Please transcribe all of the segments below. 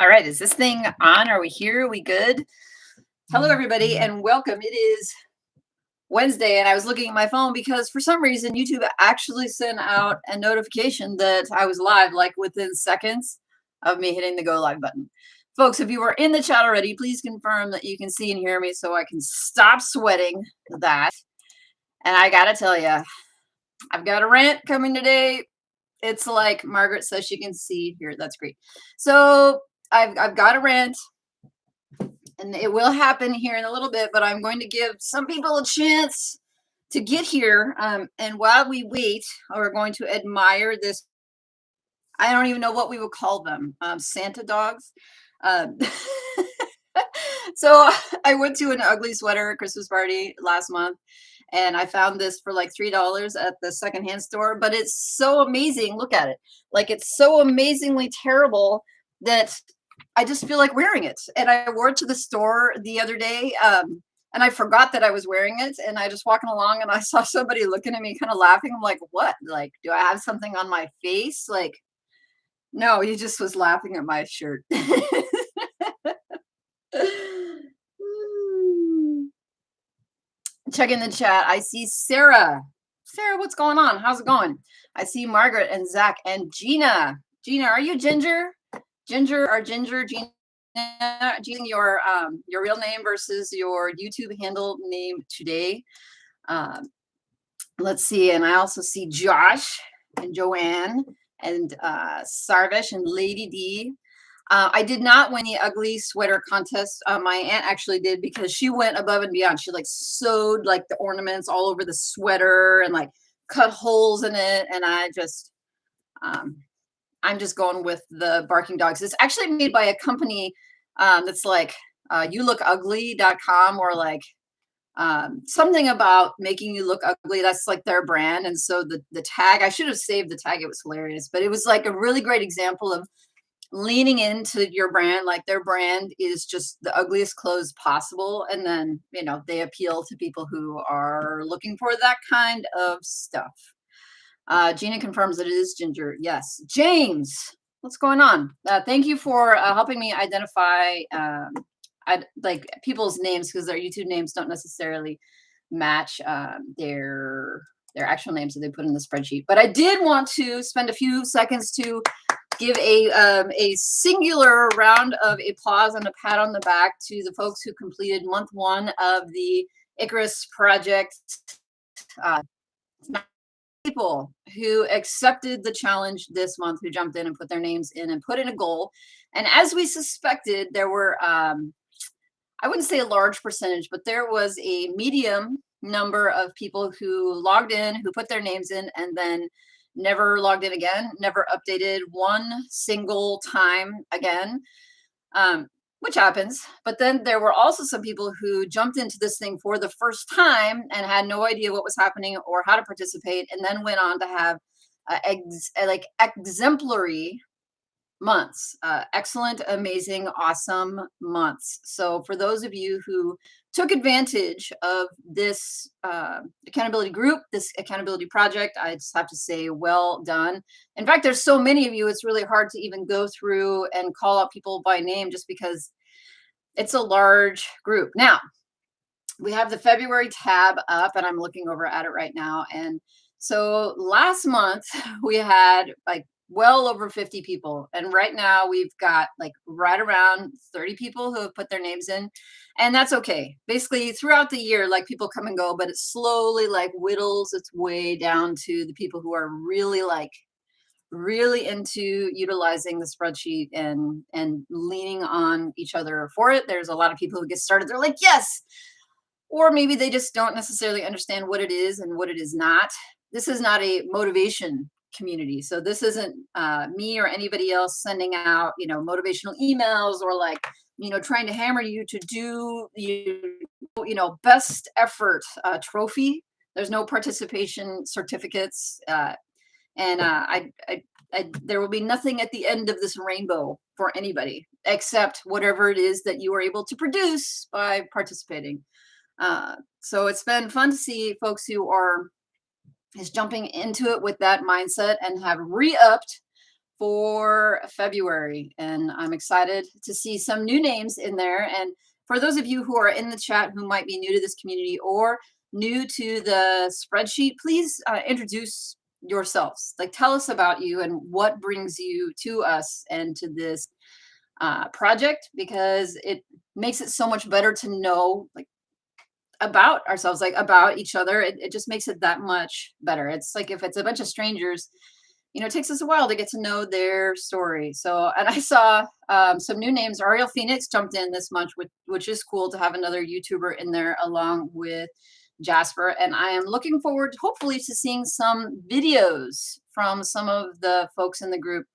All right, is this thing on? Are we here? Are we good? Hello, everybody, and welcome. It is Wednesday, and I was looking at my phone because for some reason YouTube actually sent out a notification that I was live, like within seconds of me hitting the go live button. Folks, if you are in the chat already, please confirm that you can see and hear me so I can stop sweating that. And I gotta tell you, I've got a rant coming today. It's like Margaret says she can see here. That's great. So I've got a rant. And it will happen here in a little bit, but I'm going to give some people a chance to get here. And while we wait, we're going to admire this. I don't even know what we would call them. Santa dogs. Um, so I went to an ugly sweater Christmas party last month, and I found this for like $3 at the secondhand store. But it's so amazing. Look at it. Like, it's so amazingly terrible that I just feel like wearing it. And I wore it to the store the other day. And I forgot that I was wearing it. And I just walking along and I saw somebody looking at me kind of laughing. I'm like, what? Like, do I have something on my face? Like, no, he just was laughing at my shirt. Check in the chat. I see Sarah. Sarah, what's going on? How's it going? I see Margaret and Zach and Gina. Gina, are you Ginger? Ginger or Ginger? Gina, using your real name versus your YouTube handle name today. Let's see. And I also see Josh and Joanne and Sarvish and Lady D. I did not win the ugly sweater contest. My aunt actually did because she went above and beyond. She like sewed like the ornaments all over the sweater and like cut holes in it. And I just, I'm just going with the barking dogs. It's actually made by a company that's like youlookugly.com or like something about making you look ugly. That's like their brand. And so the tag, I should have saved the tag. It was hilarious, but it was like a really great example of leaning into your brand. Like, their brand is just the ugliest clothes possible. And then, they appeal to people who are looking for that kind of stuff. Gina confirms that it is Ginger. Yes. James, what's going on? Thank you for helping me identify like people's names, because their YouTube names don't necessarily match their actual names that they put in the spreadsheet. But I did want to spend a few seconds to give a singular round of applause and a pat on the back to the folks who completed month 1 of the Icarus project. People who accepted the challenge this month, who jumped in and put their names in and put in a goal. And as we suspected, there were, I wouldn't say a large percentage, but there was a medium number of people who logged in, who put their names in, and then never logged in again, never updated one single time again, which happens. But then there were also some people who jumped into this thing for the first time and had no idea what was happening or how to participate, and then went on to have exemplary months, excellent, amazing, awesome months. So for those of you who took advantage of this accountability group, this accountability project, I just have to say, well done. In fact, there's so many of you, it's really hard to even go through and call out people by name just because it's a large group. Now, we have the February tab up, and I'm looking over at it right now. And so last month we had like well over 50 people. And right now we've got like right around 30 people who have put their names in. And that's okay. Basically, throughout the year, like, people come and go, but it slowly like whittles its way down to the people who are really into utilizing the spreadsheet and leaning on each other for it. There's a lot of people who get started. They're like, yes. Or maybe they just don't necessarily understand what it is and what it is not. This is not a motivation community. So this isn't me or anybody else sending out, motivational emails or like, trying to hammer you to do, best effort trophy. There's no participation certificates. And there will be nothing at the end of this rainbow for anybody except whatever it is that you are able to produce by participating. So it's been fun to see folks who are jumping into it with that mindset and have re-upped for February, and I'm excited to see some new names in there. And for those of you who are in the chat who might be new to this community or new to the spreadsheet, please introduce yourselves. Like, tell us about you and what brings you to us and to this project, because it makes it so much better to know, like, about ourselves, like about each other. It just makes it that much better. It's like if it's a bunch of strangers, it takes us a while to get to know their story. So, and I saw some new names. Ariel Phoenix jumped in this month, which is cool to have another YouTuber in there along with Jasper. And I am looking forward, hopefully, to seeing some videos from some of the folks in the group.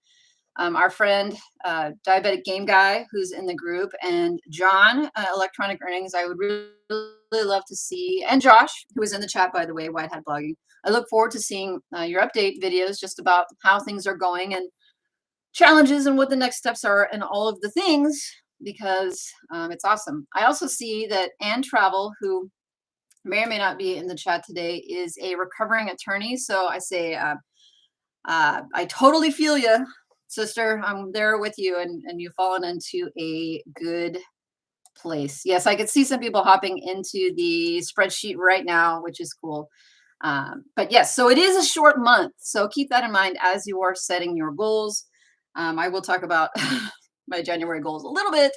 Our friend, Diabetic Game Guy, who's in the group, and John, Electronic Earnings, I would really love to see, and Josh, who is in the chat, by the way, White Hat Blogging. I look forward to seeing your update videos just about how things are going and challenges and what the next steps are and all of the things, because it's awesome. I also see that Ann Travel, who may or may not be in the chat today, is a recovering attorney. So I say, I totally feel you, sister. I'm there with you, and you've fallen into a good place. Yes, I could see some people hopping into the spreadsheet right now, which is cool. But yes, so it is a short month. So keep that in mind as you are setting your goals. I will talk about my January goals a little bit,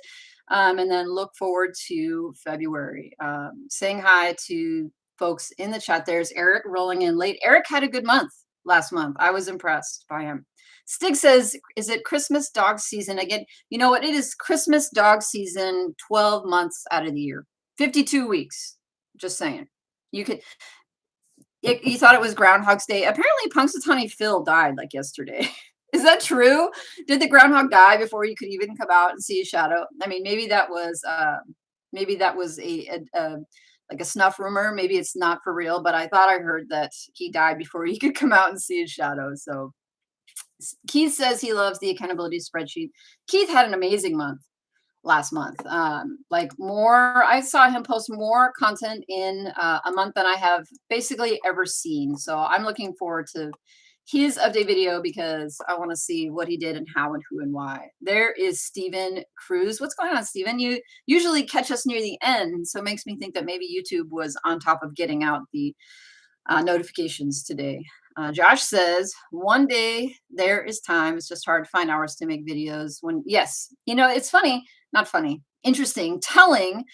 and then look forward to February. Saying hi to folks in the chat. There's Eric rolling in late. Eric had a good month last month. I was impressed by him. Stig says, is it Christmas dog season again? You know what? It is Christmas dog season 12 months out of the year. 52 weeks. Just saying. You thought it was Groundhog's Day. Apparently Punxsutawney Phil died like yesterday. Is that true? Did the groundhog die before you could even come out and see a shadow? I mean, maybe that was a like a snuff rumor. Maybe it's not for real, but I thought I heard that he died before he could come out and see his shadow. So Keith says he loves the accountability spreadsheet. Keith had an amazing month last month. I saw him post more content in a month than I have basically ever seen. So I'm looking forward to his update video because I want to see what he did and how and who and why. There is Stephen Cruz. What's going on, Stephen? You usually catch us near the end, so it makes me think that maybe YouTube was on top of getting out the notifications today. Josh says, one day there is time. It's just hard to find hours to make videos yes, it's funny, not funny, interesting, telling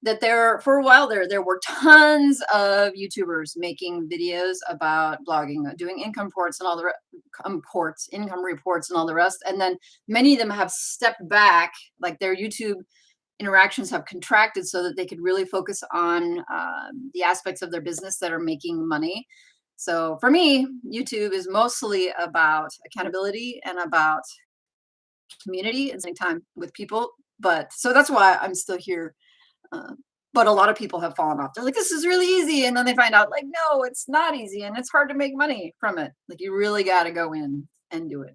that for a while there were tons of YouTubers making videos about blogging, doing income reports and all the income reports and all the rest. And then many of them have stepped back, like their YouTube interactions have contracted so that they could really focus on the aspects of their business that are making money. So for me, YouTube is mostly about accountability and about community and spending time with people. But so that's why I'm still here. But a lot of people have fallen off. They're like, this is really easy. And then they find out, like, no, it's not easy. And it's hard to make money from it. Like, you really got to go in and do it.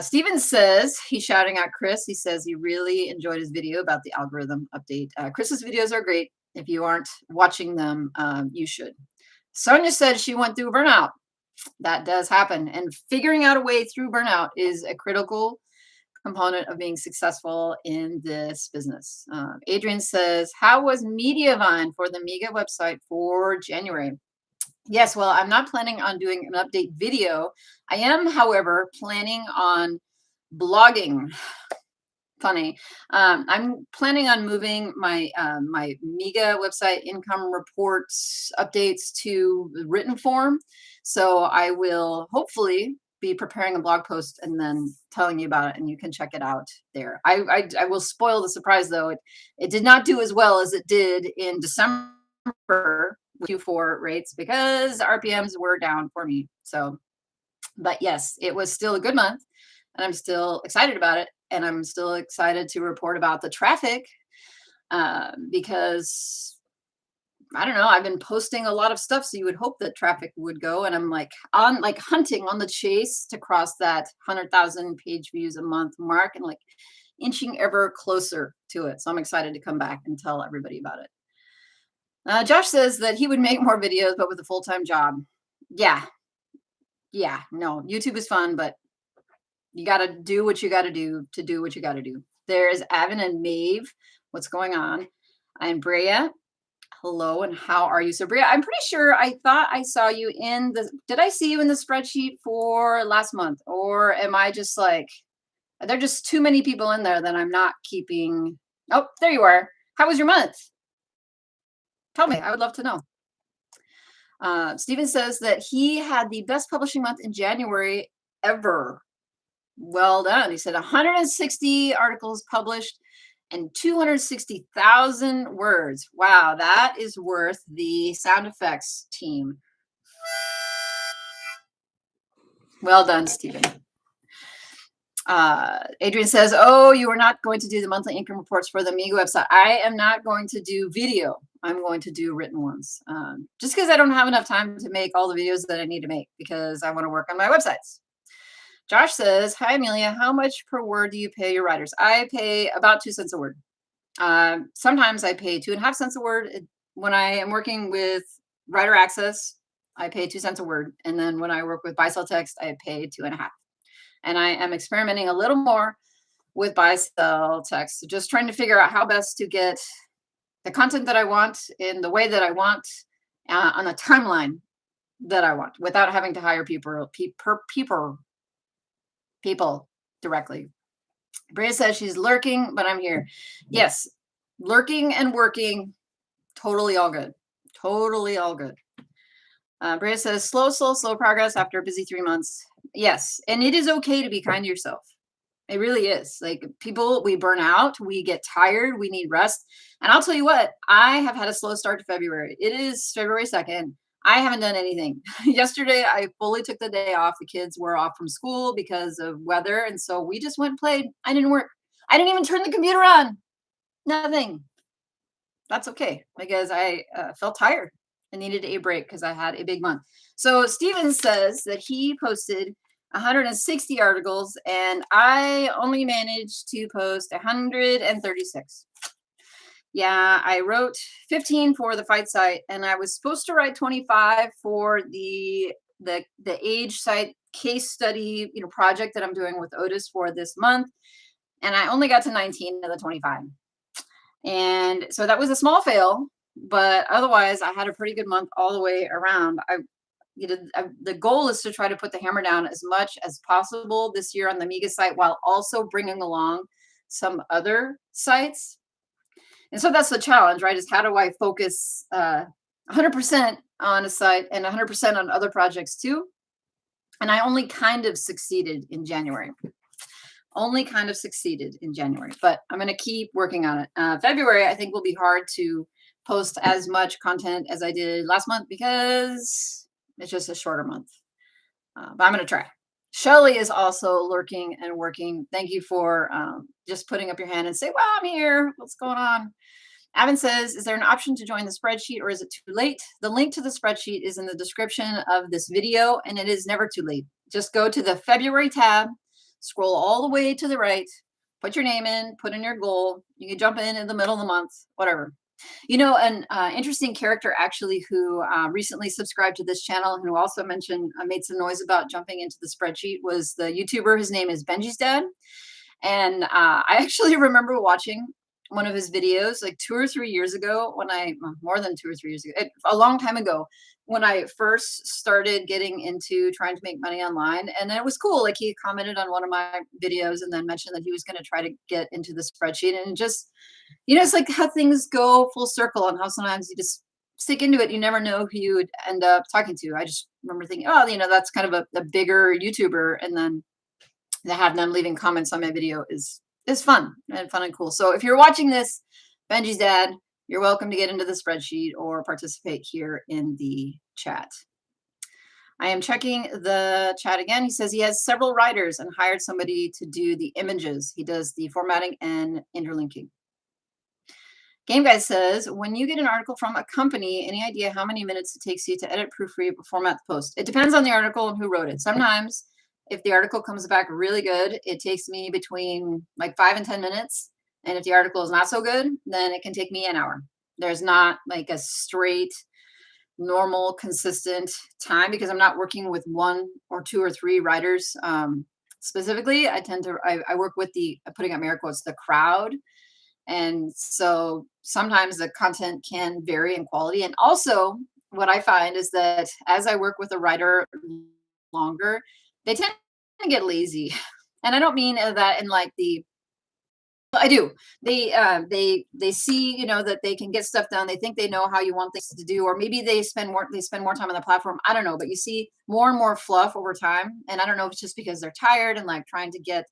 Steven says, he's shouting at Chris. He says he really enjoyed his video about the algorithm update. Chris's videos are great. If you aren't watching them, you should. Sonia said she went through burnout. That does happen. And figuring out a way through burnout is a critical component of being successful in this business. Adrian says, how was Mediavine for the Mega website for January? Yes, well, I'm not planning on doing an update video. I am, however, planning on blogging. Funny. I'm planning on moving my my Mega website income reports updates to written form. So I will hopefully be preparing a blog post and then telling you about it, and you can check it out there. I will spoil the surprise though. It did not do as well as it did in December with Q4 rates because RPMs were down for me. So, but yes, it was still a good month, and I'm still excited about it. And I'm still excited to report about the traffic because I don't know, I've been posting a lot of stuff, so you would hope that traffic would go. And I'm like hunting on the chase to cross that 100,000 page views a month mark and like inching ever closer to it. So I'm excited to come back and tell everybody about it. Josh says that he would make more videos, but with a full-time job. Yeah, no, YouTube is fun, but You got to do what you got to do what you got to do. There's Avin and Maeve. What's going on? I'm Brea. Hello, and how are you? So, Brea, I'm pretty sure I thought I saw you in the, did I see you in the spreadsheet for last month? Or am I just like, are there just too many people in there that I'm not keeping? Oh, there you are. How was your month? Tell me, I would love to know. Steven says that he had the best publishing month in January ever. Well done. He said 160 articles published and 260,000 words. Wow, that is worth the sound effects team. Well done, Stephen. Adrian says, oh, you are not going to do the monthly income reports for the Amigo website. I am not going to do video. I'm going to do written ones. Just because I don't have enough time to make all the videos that I need to make because I want to work on my websites. Josh says, hi, Amelia. How much per word do you pay your writers? I pay about 2 cents a word. Sometimes I pay 2.5 cents a word. When I am working with writer access, I pay 2 cents a word. And then when I work with buy sell text, I pay 2.5. And I am experimenting a little more with buy sell text, just trying to figure out how best to get the content that I want in the way that I want on the timeline that I want without having to hire people directly. Brea says she's lurking, but I'm here. Yes, lurking and working, totally all good. Totally all good. Brea says slow progress after a busy 3 months. Yes, and it is okay to be kind to yourself. It really is. Like people, we burn out, we get tired, we need rest. And I'll tell you what, I have had a slow start to February. It is February 2nd. I haven't done anything. Yesterday, I fully took the day off. The kids were off from school because of weather. And so we just went and played. I didn't work. I didn't even turn the computer on. Nothing. That's okay because I felt tired. I needed a break because I had a big month. So Steven says that he posted 160 articles and I only managed to post 136. Yeah, I wrote 15 for the fight site and I was supposed to write 25 for the age site case study, project that I'm doing with Otis for this month. And I only got to 19 of the 25. And so that was a small fail, but otherwise I had a pretty good month all the way around. The goal is to try to put the hammer down as much as possible this year on the Amiga site while also bringing along some other sites. And so that's the challenge, right? Is how do I focus 100% on a site and 100% on other projects too? And I only kind of succeeded in January. But I'm going to keep working on it. February, I think, will be hard to post as much content as I did last month because it's just a shorter month. But I'm going to try. Shelly is also lurking and working. Thank you for just putting up your hand and say, well, I'm here. What's going on? Avin says, is there an option to join the spreadsheet or is it too late? The link to the spreadsheet is in the description of this video and it is never too late. Just go to the February tab, scroll all the way to the right, put your name in, put in your goal. You can jump in the middle of the month, whatever. An interesting character actually who recently subscribed to this channel and who also mentioned, made some noise about jumping into the spreadsheet was the YouTuber. His name is Benji's Dad. And I actually remember watching one of his videos like 2 or 3 years ago more than 2 or 3 years ago, a long time ago, when I first started getting into trying to make money online. And it was cool. Like he commented on one of my videos and then mentioned that he was going to try to get into the spreadsheet and just, it's like how things go full circle and how sometimes you just stick into it. You never know who you would end up talking to. I just remember thinking, oh, that's kind of a bigger YouTuber. And then to have them leaving comments on my video is fun and cool. So if you're watching this, Benji's dad, you're welcome to get into the spreadsheet or participate here in the chat. I am checking the chat again. He says he has several writers and hired somebody to do the images. He does the formatting and interlinking. Game Guy says, when you get an article from a company, any idea how many minutes it takes you to edit, proofread, format the post? It depends on the article and who wrote it. Sometimes if the article comes back really good, it takes me between like 5 and 10 minutes. And if the article is not so good, then it can take me an hour. There's not like a straight, normal, consistent time because I'm not working with 1 or 2 or 3 writers specifically, I work with the putting up air quotes, the crowd. And so sometimes the content can vary in quality. And also, what I find is that as I work with a writer longer, they tend to get lazy. And I don't mean that in like the I do. They see, that they can get stuff done. They think they know how you want things to do, or maybe they spend more time on the platform. I don't know, but you see more and more fluff over time. And I don't know if it's just because they're tired and like trying to get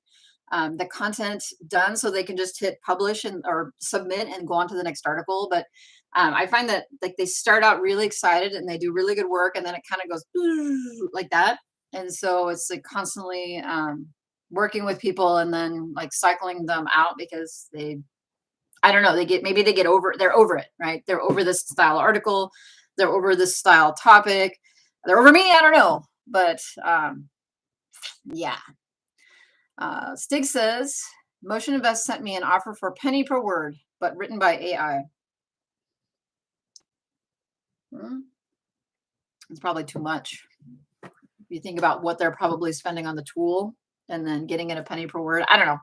the content done so they can just hit publish and or submit and go on to the next article. But I find that like they start out really excited and they do really good work, and then it kind of goes like that. And so it's like constantly working with people and then like cycling them out because I don't know, they're over it, right? They're over this style article, they're over this style topic, they're over me, I don't know. But yeah. Stig says, Motion Invest sent me an offer for a penny per word, but written by AI. It's probably too much. If you think about what they're probably spending on the tool and then getting it a penny per word. I don't know.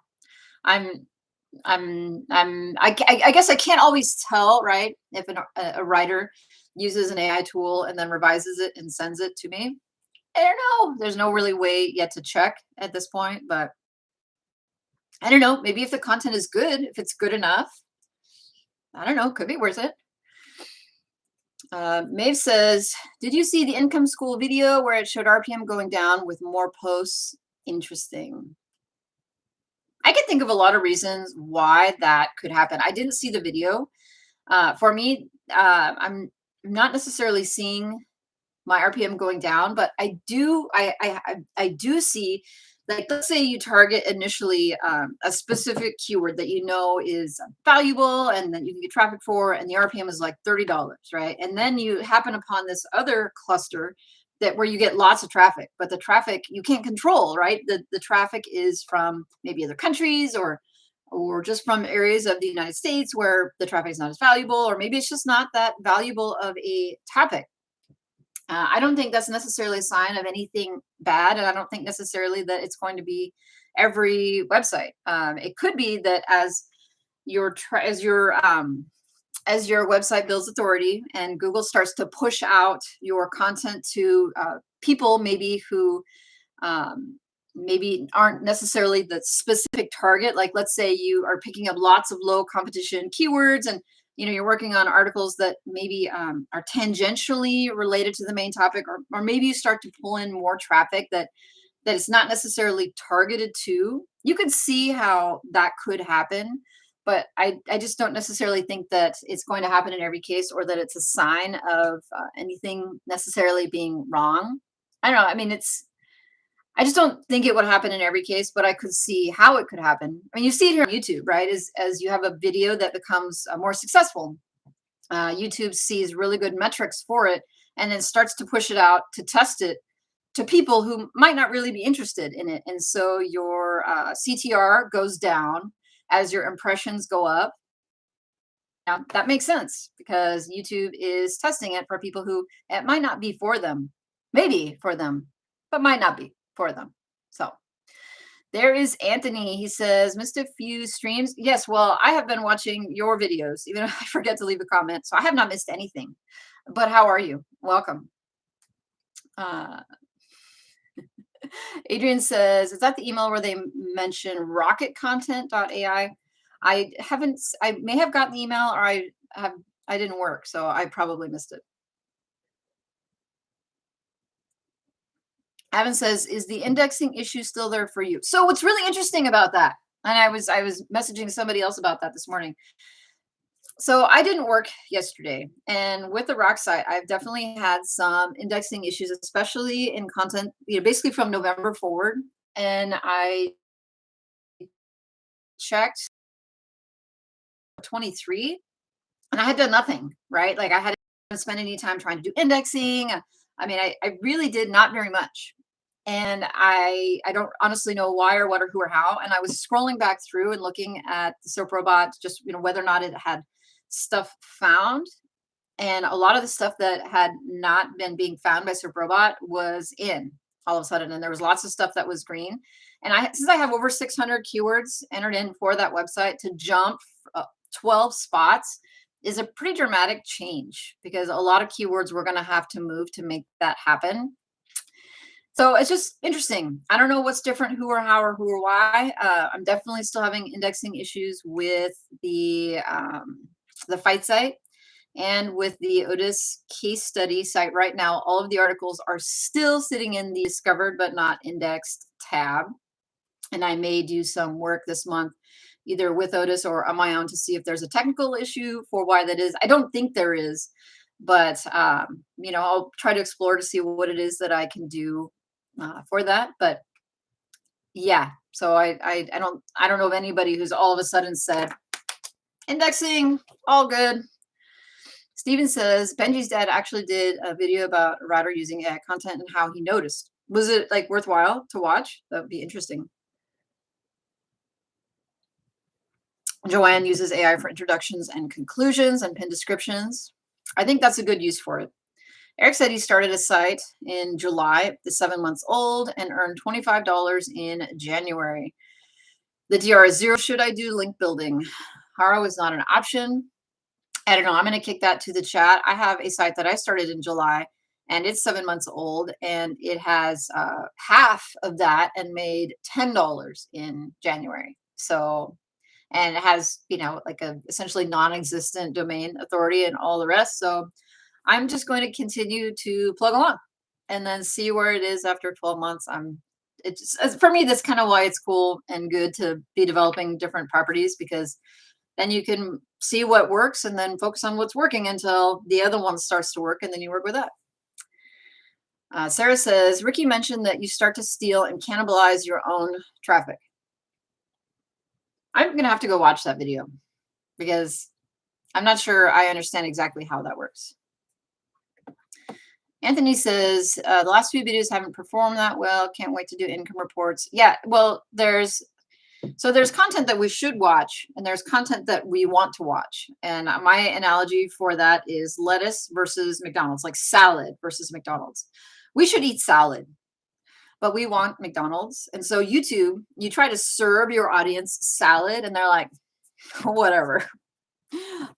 I'm I guess I can't always tell, right? If a writer uses an AI tool and then revises it and sends it to me. I don't know. There's no really way yet to check at this point, but I don't know. Maybe if the content is good, if it's good enough, I don't know. Could be worth it. Maeve says, did you see the income school video where it showed RPM going down with more posts? Interesting. I can think of a lot of reasons why that could happen. I didn't see the video. For me, I'm not necessarily seeing my RPM going down, but I do see, like, let's say you target initially a specific keyword that you know is valuable and that you can get traffic for, and the RPM is like $30, right? And then you happen upon this other cluster that where you get lots of traffic, but the traffic you can't control, right? The traffic is from maybe other countries or just from areas of the United States where the traffic is not as valuable, or maybe it's just not that valuable of a topic. I don't think that's necessarily a sign of anything bad, and I don't think necessarily that it's going to be every website. It could be that as your website builds authority and Google starts to push out your content to people maybe who maybe aren't necessarily the specific target. Like, let's say you are picking up lots of low competition keywords, and you're working on articles that maybe are tangentially related to the main topic, or maybe you start to pull in more traffic that it's not necessarily targeted to. You could see how that could happen, but I just don't necessarily think that it's going to happen in every case, or that it's a sign of anything necessarily being wrong. I don't know. I mean, I just don't think it would happen in every case, but I could see how it could happen. I mean, you see it here on YouTube, right? As you have a video that becomes more successful, YouTube sees really good metrics for it and then starts to push it out to test it to people who might not really be interested in it. And so your CTR goes down as your impressions go up. Now, that makes sense because YouTube is testing it for people who it might not be for them, maybe for them, but might not be for them. So there is Anthony. He says, missed a few streams. Yes, well, I have been watching your videos, even if I forget to leave a comment. So I have not missed anything. But how are you? Welcome. Adrian says, is that the email where they mention rocketcontent.ai? I may have gotten the email, or I didn't work, so I probably missed it. Evan says, is the indexing issue still there for you? So what's really interesting about that, and I was messaging somebody else about that this morning. So I didn't work yesterday, and with the rock site, I've definitely had some indexing issues, especially in content, basically from November forward. And I checked 23, and I had done nothing, right? Like, I hadn't spent any time trying to do indexing. I mean, I really did not very much. And I don't honestly know why or what or who or how. And I was scrolling back through and looking at the SERP robot, just whether or not it had stuff found. And a lot of the stuff that had not been being found by SERP robot was in all of a sudden. And there was lots of stuff that was green. And since I have over 600 keywords entered in for that website, to jump 12 spots is a pretty dramatic change because a lot of keywords we're going to have to move to make that happen. So it's just interesting. I don't know what's different, who or how or who or why. I'm definitely still having indexing issues with the fight site and with the Otis case study site right now. All of the articles are still sitting in the discovered but not indexed tab. And I may do some work this month, either with Otis or on my own, to see if there's a technical issue for why that is. I don't think there is, but I'll try to explore to see what it is that I can do for that. But yeah, so I don't know of anybody who's all of a sudden said indexing all good. Steven says Benji's dad actually did a video about a writer using AI content and how he noticed. Was it like worthwhile to watch? That would be interesting. Joanne uses AI for introductions and conclusions and pin descriptions. I think that's a good use for it. Eric said he started a site in July, is 7 months old, and earned $25 in January. The DR is 0. Should I do link building? Haro is not an option. I don't know. I'm going to kick that to the chat. I have a site that I started in July, and it's 7 months old, and it has half of that and made $10 in January. So, and it has, like a essentially non-existent domain authority and all the rest. So I'm just going to continue to plug along and then see where it is after 12 months. For me, that's kind of why it's cool and good to be developing different properties, because then you can see what works and then focus on what's working until the other one starts to work, and then you work with that. Sarah says, Ricky mentioned that you start to steal and cannibalize your own traffic. I'm going to have to go watch that video because I'm not sure I understand exactly how that works. Anthony says, the last few videos haven't performed that well. Can't wait to do income reports. Yeah, well, there's content that we should watch, and there's content that we want to watch. And my analogy for that is lettuce versus McDonald's, like salad versus McDonald's. We should eat salad, but we want McDonald's. And so YouTube, you try to serve your audience salad, and they're like, whatever.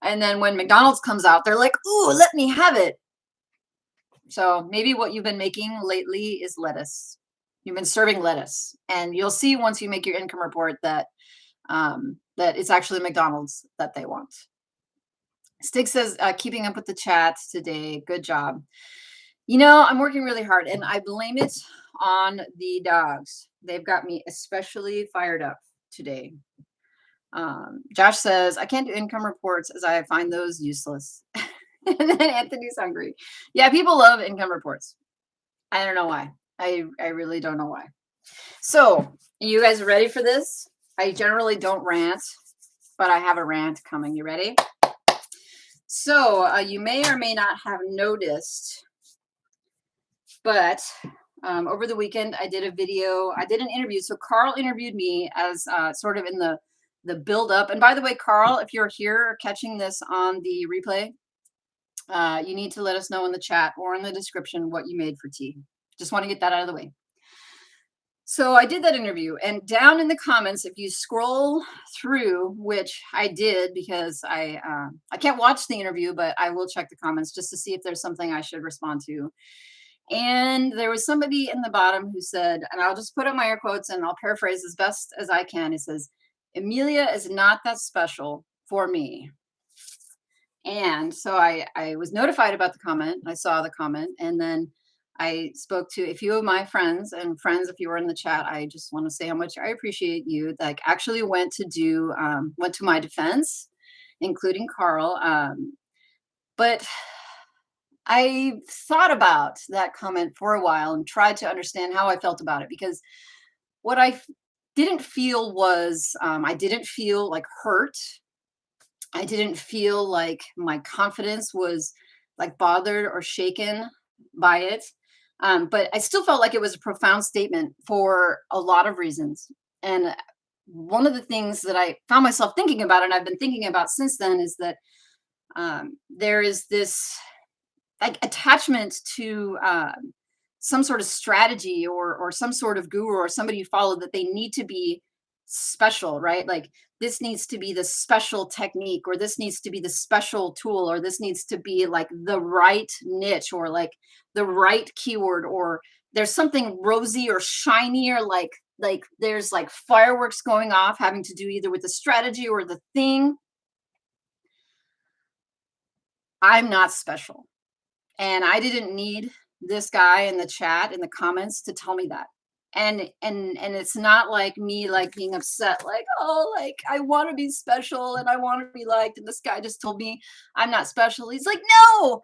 And then when McDonald's comes out, they're like, ooh, let me have it. So maybe what you've been making lately is lettuce. You've been serving lettuce, and you'll see once you make your income report that that it's actually McDonald's that they want. Stig says, keeping up with the chat today. Good job. I'm working really hard, and I blame it on the dogs. They've got me especially fired up today. Josh says, I can't do income reports as I find those useless. And then Anthony's hungry. Yeah, people love income reports. I don't know why. I really don't know why. So, you guys ready for this? I generally don't rant, but I have a rant coming. You ready? So, you may or may not have noticed, but over the weekend, I did a video. I did an interview. So, Carl interviewed me as sort of in the build up. And by the way, Carl, if you're here or catching this on the replay, you need to let us know in the chat or in the description what you made for tea. Just want to get that out of the way. So I did that interview, and down in the comments, if you scroll through, which I did because I can't watch the interview, but I will check the comments just to see if there's something I should respond to. And there was somebody in the bottom who said, and I'll just put up my air quotes and I'll paraphrase as best as I can. It says, Amelia is not that special for me. And so I was notified about the comment. I saw the comment, and then I spoke to a few of my friends, and friends, if you were in the chat, I just want to say how much I appreciate you. Like, actually went to my defense, including Carl. But I thought about that comment for a while and tried to understand how I felt about it, because what I didn't feel was, I didn't feel like hurt. I didn't feel like my confidence was like bothered or shaken by it. But I still felt like it was a profound statement for a lot of reasons. And one of the things that I found myself thinking about, and I've been thinking about since then, is that there is this like attachment to some sort of strategy or some sort of guru or somebody you follow that they need to be special, right? Like this needs to be the special technique, or this needs to be the special tool, or this needs to be like the right niche, or like the right keyword, or there's something rosy or shiny, or like there's like fireworks going off having to do either with the strategy or the thing. I'm not special. And I didn't need this guy in the chat in the comments to tell me that. And it's not like me like being upset, like, oh, like I want to be special and I want to be liked. And this guy just told me I'm not special. He's like, no,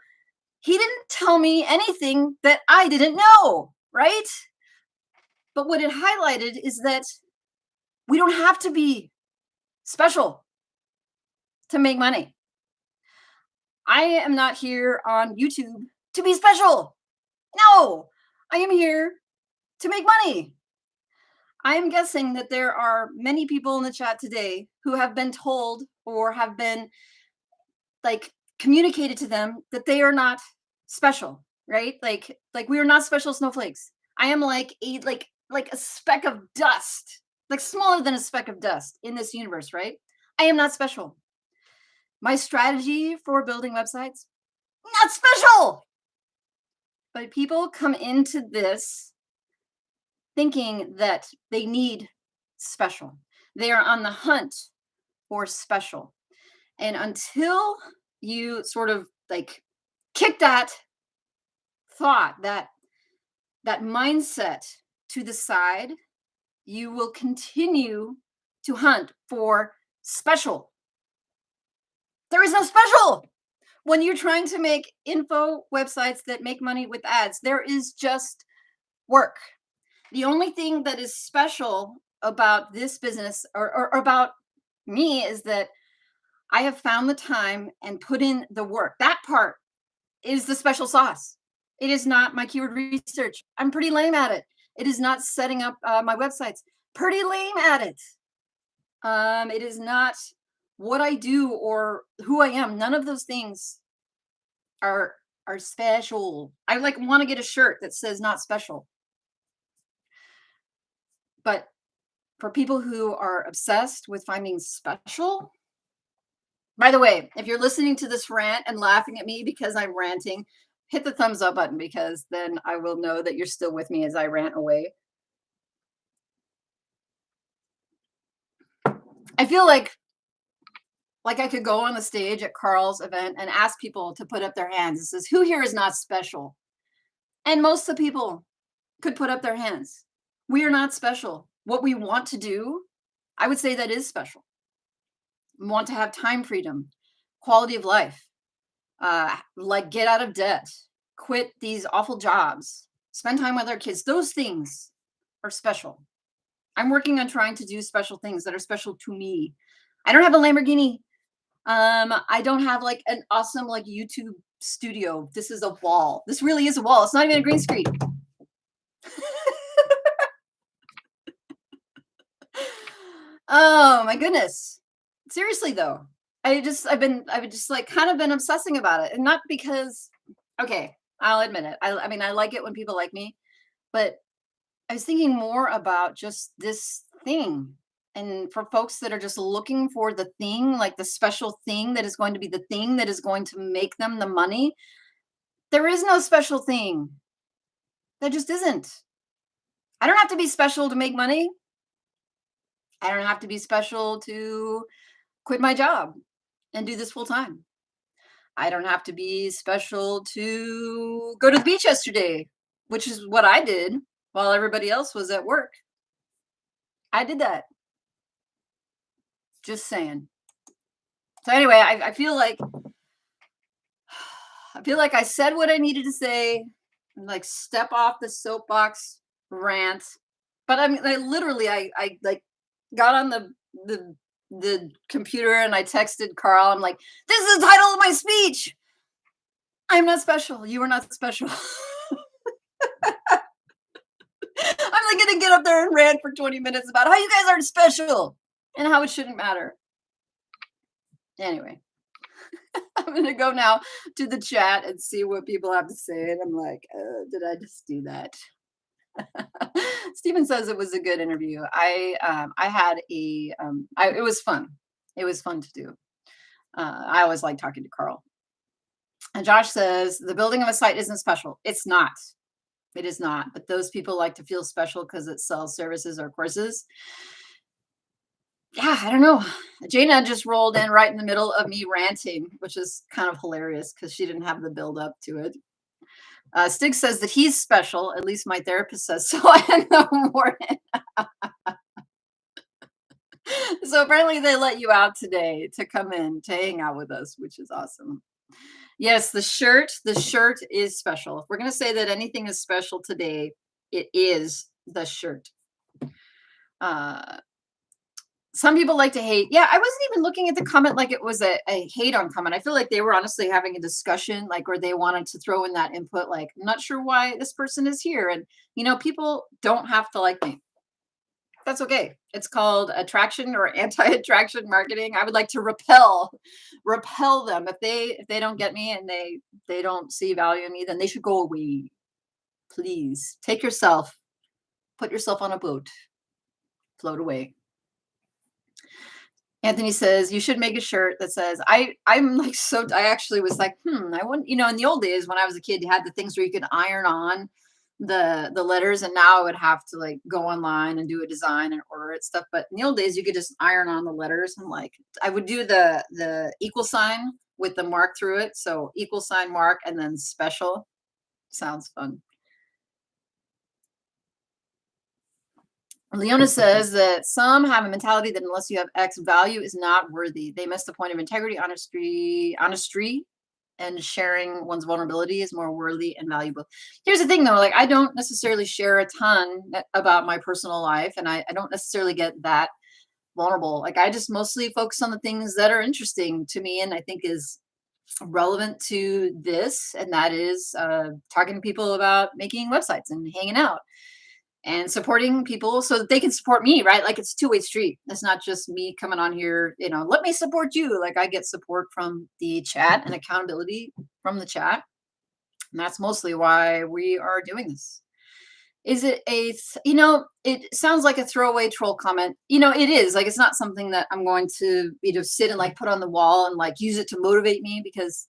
he didn't tell me anything that I didn't know, right? But what it highlighted is that we don't have to be special to make money. I am not here on YouTube to be special. No, I am here to make money. I am guessing that there are many people in the chat today who have been told or have been like communicated to them that they are not special, right? Like we are not special snowflakes. I am like a speck of dust, like smaller than a speck of dust in this universe, right? I am not special. My strategy for building websites, not special. But people come into this thinking that they need special. They are on the hunt for special. And until you sort of like kick that thought, that mindset to the side, you will continue to hunt for special. There is no special. When you're trying to make info websites that make money with ads, there is just work. The only thing that is special about this business or about me is that I have found the time and put in the work. That part is the special sauce. It is not my keyword research. I'm pretty lame at it. It is not setting up my websites. Pretty lame at it. It is not what I do or who I am. None of those things are special. I like want to get a shirt that says not special. But for people who are obsessed with finding special, by the way, if you're listening to this rant and laughing at me because I'm ranting, hit the thumbs up button, because then I will know that you're still with me as I rant away. I feel like I could go on the stage at Carl's event and ask people to put up their hands. It says, who here is not special? And most of the people could put up their hands. We are not special. What we want to do, I would say that is special. We want to have time freedom, quality of life, like get out of debt, quit these awful jobs, spend time with our kids. Those things are special. I'm working on trying to do special things that are special to me. I don't have a Lamborghini. I don't have like an awesome like YouTube studio. This is a wall. This really is a wall. It's not even a green screen. Oh my goodness. Seriously though. I've just like kind of been obsessing about it. And not because, okay, I'll admit it. I mean, I like it when people like me, but I was thinking more about just this thing. And for folks that are just looking for the thing, like the special thing that is going to be the thing that is going to make them the money, there is no special thing. There just isn't. I don't have to be special to make money. I don't have to be special to quit my job and do this full time. I don't have to be special to go to the beach yesterday, which is what I did while everybody else was at work. I did that. Just saying. So anyway, I feel like I said what I needed to say, and like step off the soapbox rant. But I mean, I like got on the computer and I texted Carl. I'm like, this is the title of my speech. I'm not special. You are not special. I'm like gonna get up there and rant for 20 minutes about how you guys aren't special and how it shouldn't matter. Anyway, I'm going to go now to the chat and see what people have to say. And I'm like, did I just do that? Stephen says it was a good interview. I had it was fun. It was fun to do. I always like talking to Carl. And Josh says the building of a site isn't special. It's not. It is not. But those people like to feel special because it sells services or courses. Yeah, I don't know. Jaina just rolled in right in the middle of me ranting, which is kind of hilarious because she didn't have the build up to it. Stig says that he's special. At least my therapist says so. I know Morgan. So apparently they let you out today to come in to hang out with us, which is awesome. Yes, the shirt is special. If we're going to say that anything is special today, it is the shirt. Some people like to hate. Yeah, I wasn't even looking at the comment like it was a hate on comment. I feel like they were honestly having a discussion, like where they wanted to throw in that input, like, I'm not sure why this person is here. And, people don't have to like me. That's okay. It's called attraction or anti-attraction marketing. I would like to repel them. If they don't get me and they don't see value in me, then they should go away. Please put yourself on a boat, float away. Anthony says you should make a shirt that says I'm like I actually was like, I wouldn't, in the old days when I was a kid, you had the things where you could iron on the letters, and now I would have to like go online and do a design and order it stuff. But in the old days you could just iron on the letters, and like I would do the equal sign with the mark through it. So equal sign mark and then special. Sounds fun. Leona says that some have a mentality that unless you have X, value is not worthy. They miss the point of integrity, honesty, and sharing one's vulnerability is more worthy and valuable. Here's the thing though, like I don't necessarily share a ton about my personal life, and I don't necessarily get that vulnerable. Like I just mostly focus on the things that are interesting to me and I think is relevant to this, and that is talking to people about making websites and hanging out and supporting people so that they can support me, right? Like it's a two-way street. It's not just me coming on here, let me support you. Like I get support from the chat and accountability from the chat. And that's mostly why we are doing this. Is it it sounds like a throwaway troll comment. It is like, it's not something that I'm going to, sit and like put on the wall and like use it to motivate me, because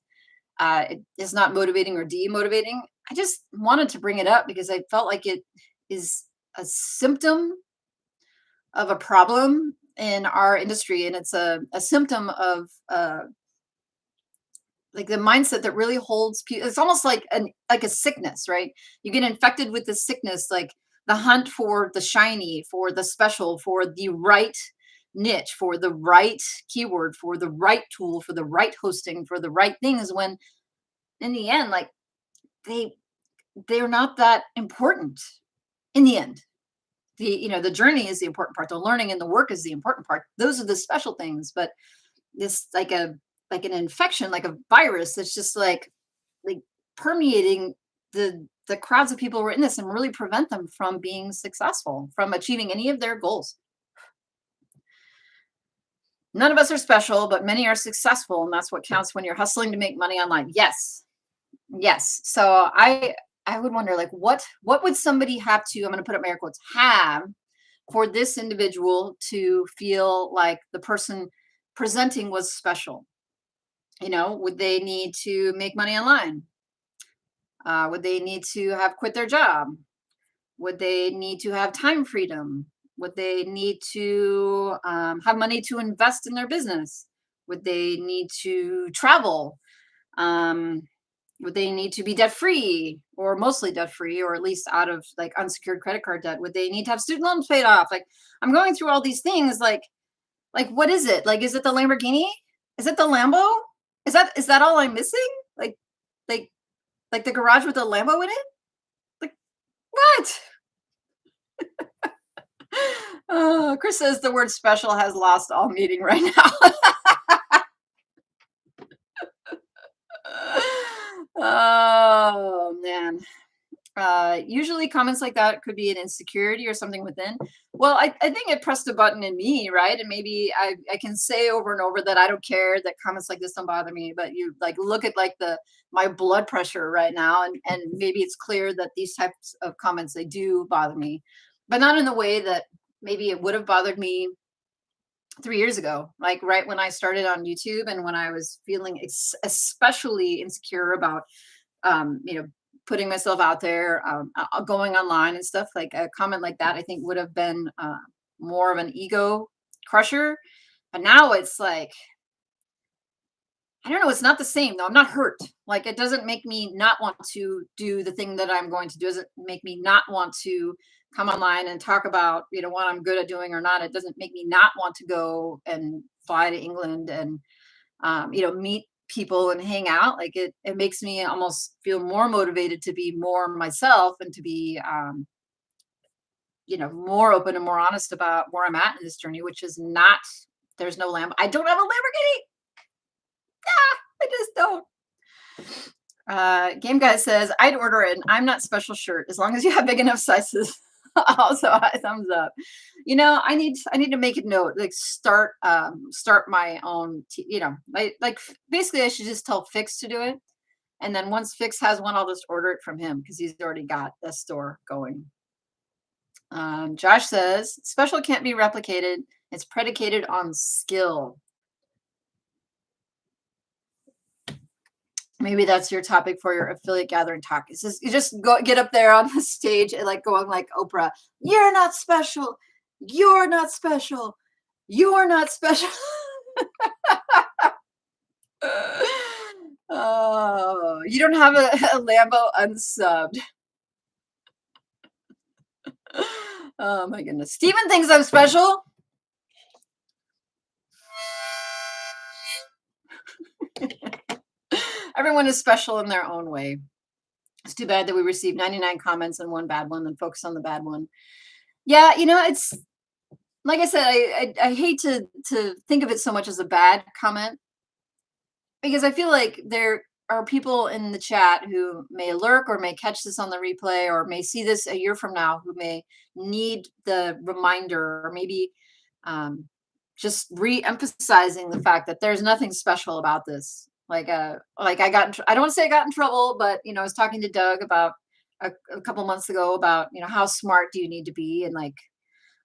it is not motivating or demotivating. I just wanted to bring it up because I felt like it is a symptom of a problem in our industry, and it's a symptom of like the mindset that really holds people. It's almost like a sickness, right? You get infected with the sickness, like the hunt for the shiny, for the special, for the right niche, for the right keyword, for the right tool, for the right hosting, for the right things, when in the end, like they're not that important in the end. The journey is the important part. The learning and the work is the important part. Those are the special things. But this like an infection, like a virus that's just like permeating the crowds of people who are in this and really prevent them from being successful, from achieving any of their goals. None of us are special, but many are successful, and that's what counts when you're hustling to make money online. Yes. So I would wonder, like, what would somebody have to, I'm going to put up air quotes, have for this individual to feel like the person presenting was special? Would they need to make money online? Would they need to have quit their job? Would they need to have time freedom? Would they need to have money to invest in their business? Would they need to travel? Would they need to be debt free, or mostly debt free, or at least out of like unsecured credit card debt? Would they need to have student loans paid off? Like I'm going through all these things. Like what is it? Like, is it the Lamborghini? Is it the Lambo? Is that all I'm missing? Like the garage with the Lambo in it? Like what? Chris says the word special has lost all meaning right now. Oh man. Usually comments like that could be an insecurity or something within. Well, I think it pressed a button in me, right? And maybe I can say over and over that I don't care, that comments like this don't bother me, but you like look at like the my blood pressure right now, and maybe it's clear that these types of comments, they do bother me, but not in the way that maybe it would have bothered me 3 years ago, like right when I started on YouTube and when I was feeling especially insecure about you know, putting myself out there, going online and stuff. Like a comment like that, I think would have been more of an ego crusher. But now it's like, I don't know, it's not the same though. I'm not hurt. Like it doesn't make me not want to do the thing that I'm going to do. It doesn't make me not want to come online and talk about, what I'm good at doing or not. It doesn't make me not want to go and fly to England and meet people and hang out. Like it makes me almost feel more motivated to be more myself and to be, more open and more honest about where I'm at in this journey, which is not, there's no lamb. I don't have a Lamborghini. I just don't. Game Guy says, I'd order an I'm not special shirt as long as you have big enough sizes. Also, thumbs up. I need to make a note, like start my own, like basically I should just tell Fix to do it. And then once Fix has one, I'll just order it from him because he's already got a store going. Josh says, special can't be replicated. It's predicated on skill. Maybe that's your topic for your affiliate gathering talk. It's just you just go get up there on the stage and like going like Oprah. You're not special. You're not special. You're not special. Oh, you don't have a Lambo unsubbed. Oh my goodness. Steven thinks I'm special. Everyone is special in their own way. It's too bad that we received 99 comments and one bad one and focus on the bad one. Yeah, it's like I said, I hate to think of it so much as a bad comment because I feel like there are people in the chat who may lurk or may catch this on the replay or may see this a year from now who may need the reminder or maybe just re-emphasizing the fact that there's nothing special about this. Like I don't want to say I got in trouble, but I was talking to Doug about a couple months ago about how smart do you need to be, and like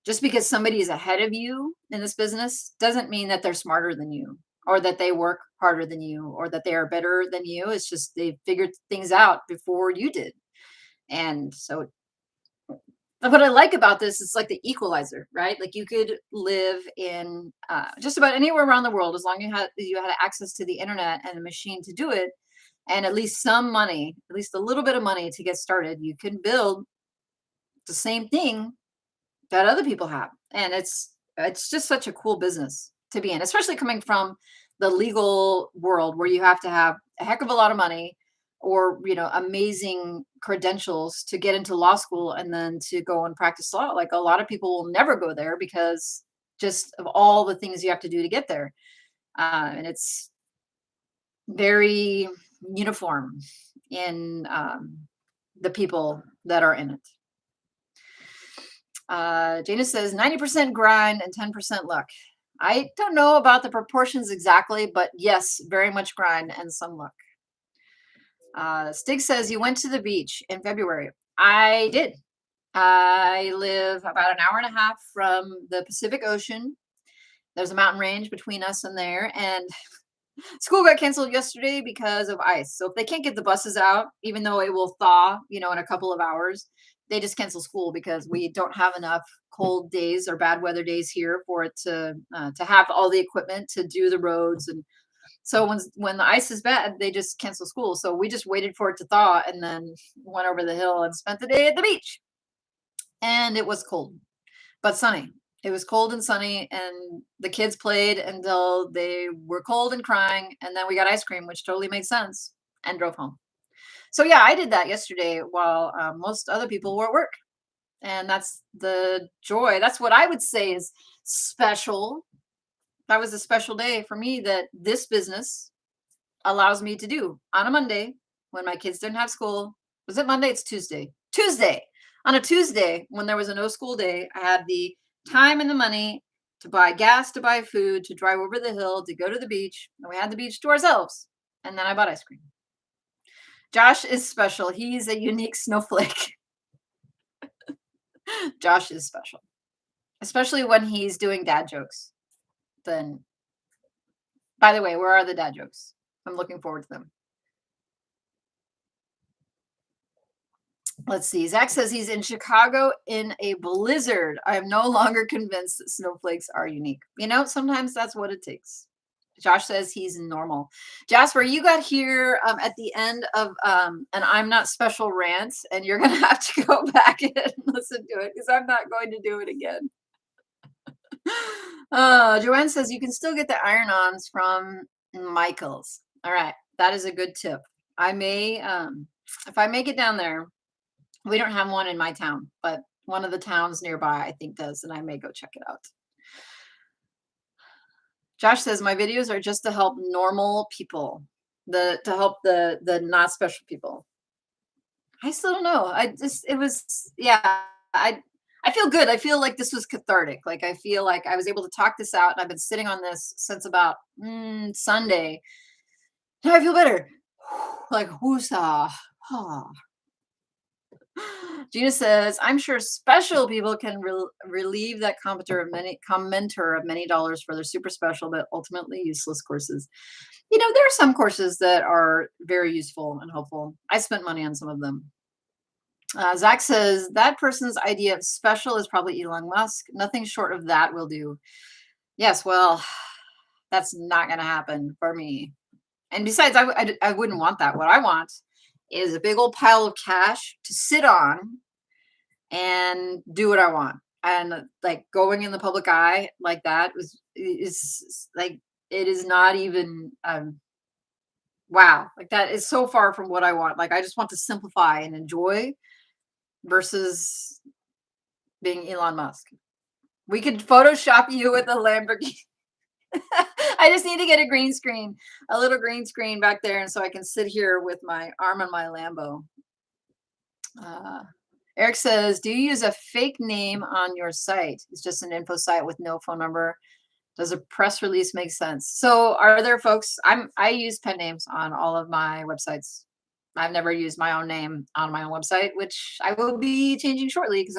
just because somebody is ahead of you in this business doesn't mean that they're smarter than you or that they work harder than you or that they are better than you. It's just they figured things out before you did. And so what I like about this is like the equalizer, right? Like you could live in just about anywhere around the world as long as you had access to the internet and a machine to do it, and at least some money, at least a little bit of money to get started. You can build the same thing that other people have, and it's just such a cool business to be in, especially coming from the legal world where you have to have a heck of a lot of money or amazing credentials to get into law school and then to go and practice law. Like a lot of people will never go there because just of all the things you have to do to get there, and it's very uniform in the people that are in it. Jana says 90% grind and 10% luck. I don't know about the proportions exactly, but yes, very much grind and some luck. Stig says you went to the beach in February. I did. I live about an hour and a half from the Pacific Ocean. There's a mountain range between us and there, and school got canceled yesterday because of ice. So if they can't get the buses out, even though it will thaw, in a couple of hours, they just cancel school because we don't have enough cold days or bad weather days here for it to have all the equipment to do the roads. And so when the ice is bad, they just cancel school. So we just waited for it to thaw and then went over the hill and spent the day at the beach. And it was cold, but sunny. It was cold and sunny, and the kids played until they were cold and crying. And then we got ice cream, which totally makes sense, and drove home. So yeah, I did that yesterday while most other people were at work. And that's the joy. That's what I would say is special. That was a special day for me that this business allows me to do on a Monday when my kids didn't have school. Was it Monday? It's Tuesday. Tuesday. On a Tuesday, when there was a no school day, I had the time and the money to buy gas, to buy food, to drive over the hill, to go to the beach. And we had the beach to ourselves. And then I bought ice cream. Josh is special. He's a unique snowflake. Josh is special, especially when he's doing dad jokes. Then, by the way, where are the dad jokes? I'm looking forward to them. Let's see. Zach says he's in Chicago in a blizzard. I am no longer convinced that snowflakes are unique. You know, sometimes that's what it takes. Josh says he's normal. Jasper, you got here at the end of an I'm Not Special rant, and you're going to have to go back and listen to it because I'm not going to do it again. Joanne says you can still get the iron-ons from Michael's. All right. That is a good tip. I may, if I make it down there, we don't have one in my town, but one of the towns nearby, I think, does, and I may go check it out. Josh says my videos are just to help normal people, to help the not special people. I still don't know. I feel good. I feel like this was cathartic. Like I feel like I was able to talk this out, and I've been sitting on this since about Sunday. Now I feel better. Like whoosah. Gina says, I'm sure special people can relieve that commenter of many dollars for their super special but ultimately useless courses. You know, there are some courses that are very useful and helpful. I spent money on some of them. Zach says that person's idea of special is probably Elon Musk. Nothing short of that will do. Yes, well, that's not going to happen for me. And besides, I wouldn't want that. What I want is a big old pile of cash to sit on and do what I want. And like going in the public eye like that is like, it is not even, wow, like that is so far from what I want. Like, I just want to simplify and enjoy versus being Elon Musk. We could Photoshop you with a Lamborghini. I just need to get a green screen, a little green screen back there. And so I can sit here with my arm on my Lambo. Eric says, do you use a fake name on your site? It's just an info site with no phone number. Does a press release make sense? So are there folks, I use pen names on all of my websites. I've never used my own name on my own website, which I will be changing shortly because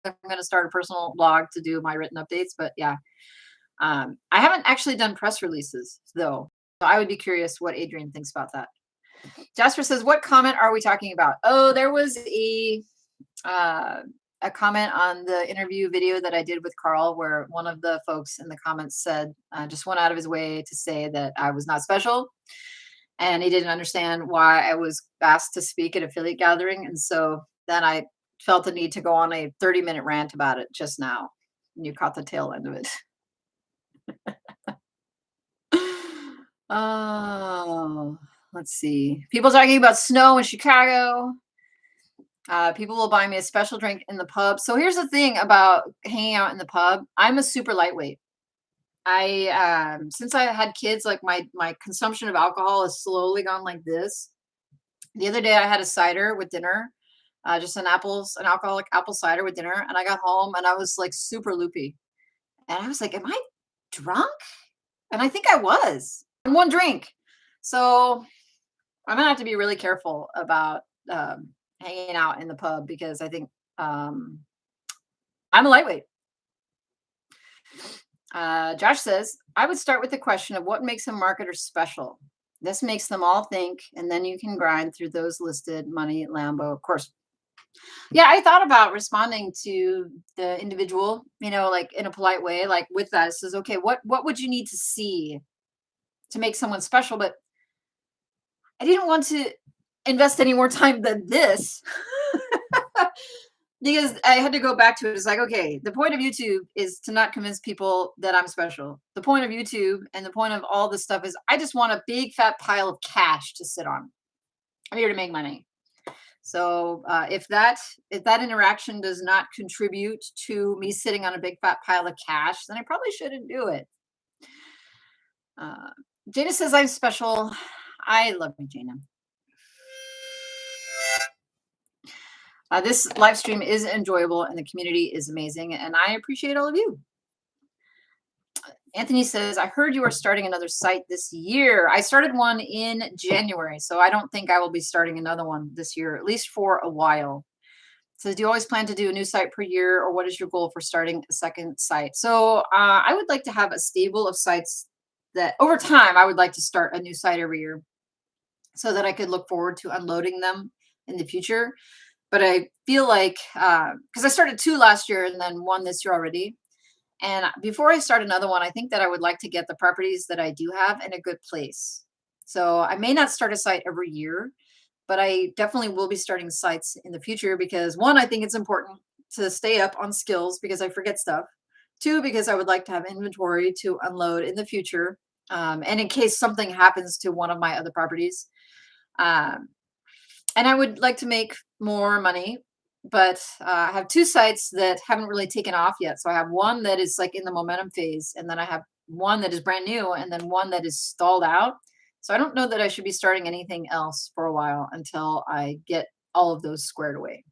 I'm going to start a personal blog to do my written updates. But yeah, I haven't actually done press releases though. So I would be curious what Adrian thinks about that. Jasper says, what comment are we talking about? Oh, there was a comment on the interview video that I did with Carl where one of the folks in the comments said, just went out of his way to say that I was not special. And he didn't understand why I was asked to speak at affiliate gathering. And so then I felt the need to go on a 30-minute rant about it just now. And you caught the tail end of it. Oh, let's see. People talking about snow in Chicago. People will buy me a special drink in the pub. So here's the thing about hanging out in the pub. I'm a super lightweight. Since I had kids, like my consumption of alcohol has slowly gone like this. The other day I had a cider with dinner, just an alcoholic apple cider with dinner. And I got home and I was like super loopy. And I was like, am I drunk? And I think I was in one drink. So I'm gonna have to be really careful about hanging out in the pub because I think I'm a lightweight. Josh says, I would start with the question of what makes a marketer special. This makes them all think, and then you can grind through those listed: money, Lambo, of course. Yeah, I thought about responding to the individual, you know, like in a polite way, like with that. It says, okay, what would you need to see to make someone special? But I didn't want to invest any more time than this. Because I had to go back to it. It's like, okay, the point of YouTube is to not convince people that I'm special. The point of YouTube and the point of all this stuff is I just want a big fat pile of cash to sit on. I'm here to make money. So if that interaction does not contribute to me sitting on a big fat pile of cash, then I probably shouldn't do it. Jana says I'm special. I love you, Jana. This live stream is enjoyable and the community is amazing, and I appreciate all of you. Anthony says, I heard you are starting another site this year. I started one in January, so I don't think I will be starting another one this year, at least for a while. Says, do you always plan to do a new site per year, or what is your goal for starting a second site? So I would like to have a stable of sites that over time I would like to start a new site every year so that I could look forward to unloading them in the future. But I feel like, because I started 2 last year and then 1 this year already. And before I start another one, I think that I would like to get the properties that I do have in a good place. So I may not start a site every year, but I definitely will be starting sites in the future because 1, I think it's important to stay up on skills because I forget stuff. 2, because I would like to have inventory to unload in the future. And in case something happens to one of my other properties. Um, and I would like to make more money, but I have 2 sites that haven't really taken off yet. So I have one that is like in the momentum phase, and then I have one that is brand new, and then one that is stalled out. So I don't know that I should be starting anything else for a while until I get all of those squared away.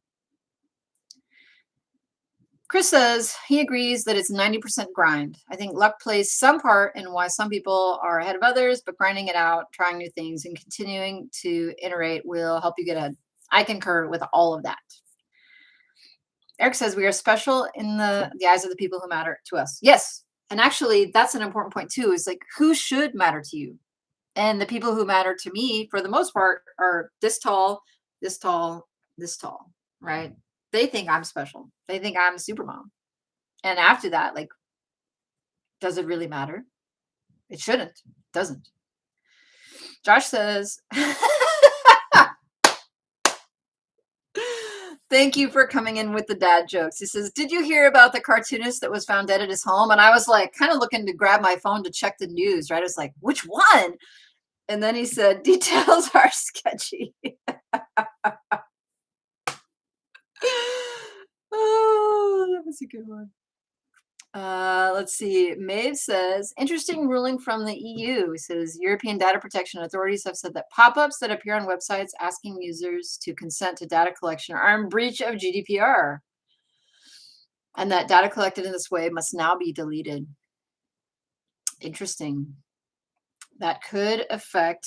Chris says he agrees that it's 90% grind. I think luck plays some part in why some people are ahead of others, but grinding it out, trying new things, and continuing to iterate will help you get ahead. I concur with all of that. Eric says we are special in the eyes of the people who matter to us. Yes. And actually, that's an important point too, is like who should matter to you? And the people who matter to me, for the most part, are this tall, this tall, this tall, right? They think I'm special. They think I'm a super mom. And after that, like, does it really matter? It shouldn't. It doesn't. Josh says, thank you for coming in with the dad jokes. He says, did you hear about the cartoonist that was found dead at his home? And I was like, kind of looking to grab my phone to check the news, right? I was like, which one? And then he said, details are sketchy. Oh, that was a good one. Let's see. Maeve says, interesting ruling from the EU. Says European data protection authorities have said that pop-ups that appear on websites asking users to consent to data collection are in breach of GDPR. And that data collected in this way must now be deleted. Interesting. That could affect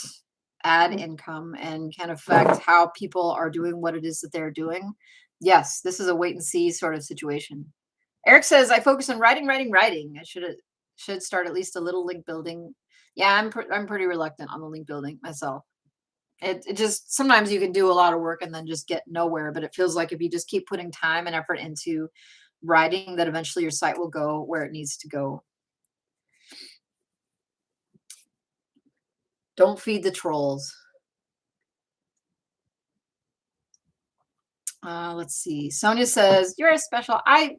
ad income and can affect how people are doing what it is that they're doing. Yes, this is a wait and see sort of situation. Eric says, I focus on writing. I should start at least a little link building. Yeah, I'm pretty reluctant on the link building myself. It just sometimes you can do a lot of work and then just get nowhere. But it feels like if you just keep putting time and effort into writing, that eventually your site will go where it needs to go. Don't feed the trolls. Let's see. Sonia says, you're a special. I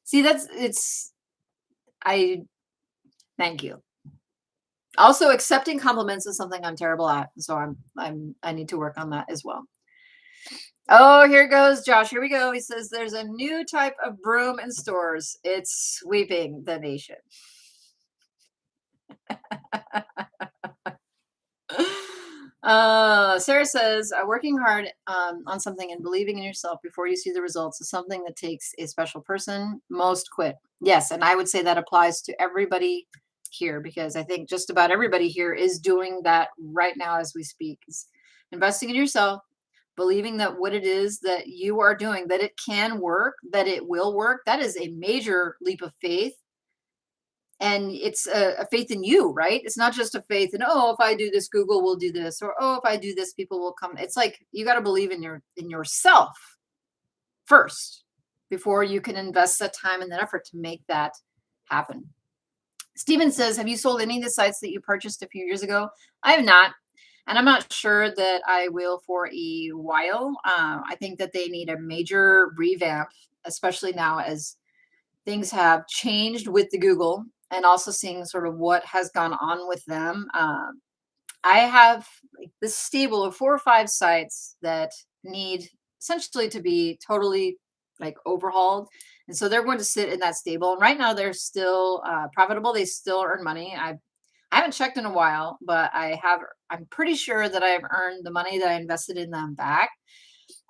see I thank you. Also, accepting compliments is something I'm terrible at. So I need to work on that as well. Oh, here goes Josh. Here we go. He says there's a new type of broom in stores. It's sweeping the nation. Sarah says, working hard on something and believing in yourself before you see the results is something that takes a special person. Most quit. Yes, and I would say that applies to everybody here because I think just about everybody here is doing that right now as we speak. Is investing in yourself, believing that what it is that you are doing, that it can work, that it will work. That is a major leap of faith. And it's a faith in you, right? It's not just a faith in, oh, if I do this, Google will do this, or oh, if I do this, people will come. It's like you got to believe in yourself first before you can invest that time and that effort to make that happen. Steven says, have you sold any of the sites that you purchased a few years ago? I have not. And I'm not sure that I will for a while. I think that they need a major revamp, especially now as things have changed with the Google and also seeing sort of what has gone on with them. I have like this stable of 4 or 5 sites that need essentially to be totally like overhauled. And so they're going to sit in that stable. And right now they're still profitable. They still earn money. I haven't checked in a while, but I'm pretty sure that I've earned the money that I invested in them back.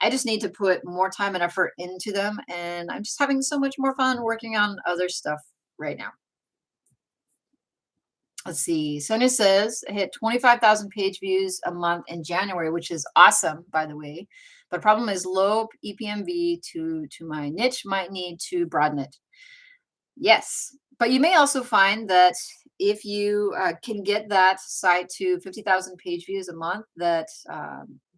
I just need to put more time and effort into them. And I'm just having so much more fun working on other stuff right now. Let's see. Sonia says I hit 25,000 page views a month in January, which is awesome, by the way. But problem is low EPMV to my niche, might need to broaden it. Yes, but you may also find that if you can get that site to 50,000 page views a month, that